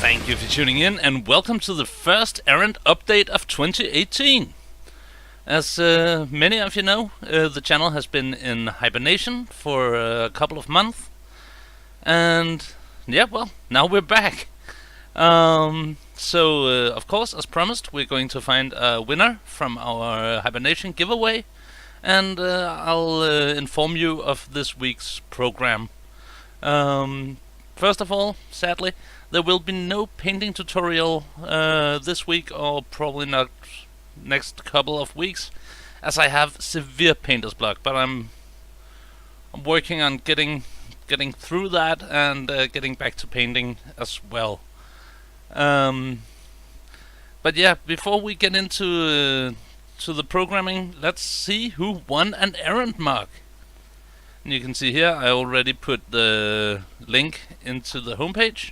Thank you for tuning in, and welcome to the first Errant update of 2018. As many of you know, the channel has been in hibernation for a couple of months, and yeah, well, now we're back. Of course, as promised, we're going to find a winner from our hibernation giveaway, and I'll inform you of this week's program. First of all, sadly, there will be no painting tutorial this week, or probably not next couple of weeks, as I have severe painter's block. But I'm working on getting through that and getting back to painting as well. But yeah, before we get into to the programming, let's see who won an Errant mark. And you can see here I already put the link into the homepage.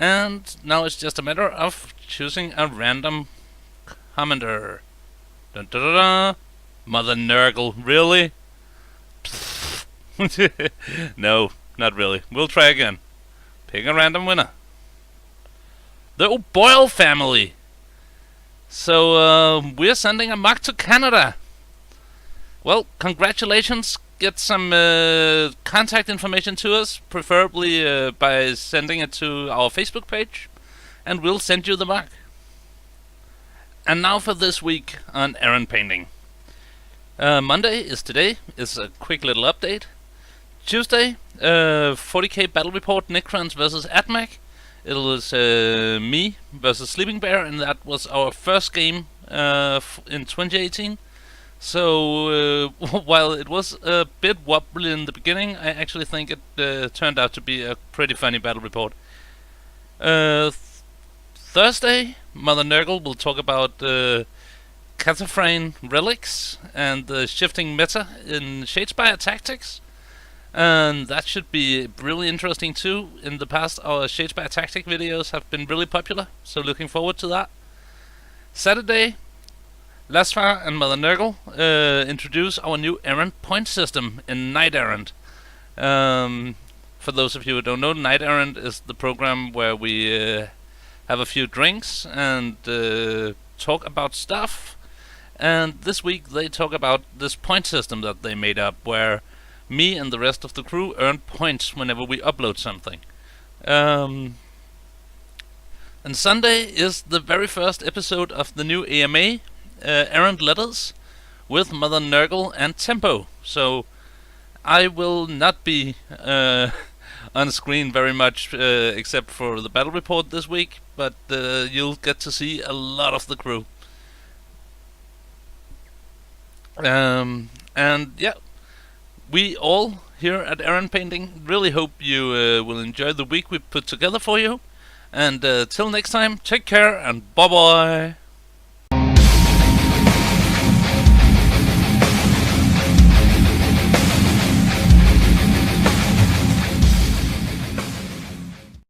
And now it's just a matter of choosing a random commenter. Dun, dun, dun, dun. Mother Nurgle, really? No, not really. We'll try again. Pick a random winner. The O'Boyle family. So we're sending a mark to Canada. Well, congratulations. Get some contact information to us, preferably by sending it to our Facebook page, and we'll send you the mark. And now for this week on Errant painting. Monday is today, is a quick little update. Tuesday, 40k battle report, Necrons versus Atmac. It was me versus Sleeping Bear, and that was our first game in 2018. So while it was a bit wobbly in the beginning, I actually think it turned out to be a pretty funny battle report. Thursday, Mother Nurgle will talk about Cataphrane relics and the shifting meta in Shadespire tactics, and that should be really interesting too. In the past, our Shadespire tactic videos have been really popular, so looking forward to that. Saturday, Lasfar and Mother Nurgle introduce our new Errant point system in Knight Errant. For those of you who don't know, Knight Errant is the program where we have a few drinks and talk about stuff. And this week they talk about this point system that they made up, where me and the rest of the crew earn points whenever we upload something. And Sunday is the very first episode of the new AMA, Errant Letters, with Mother Nurgle and Tempo. So I will not be on screen very much, except for the battle report this week, but you'll get to see a lot of the crew. And yeah, we all here at Errant Painting really hope you will enjoy the week we put together for you. And till next time, take care and bye bye.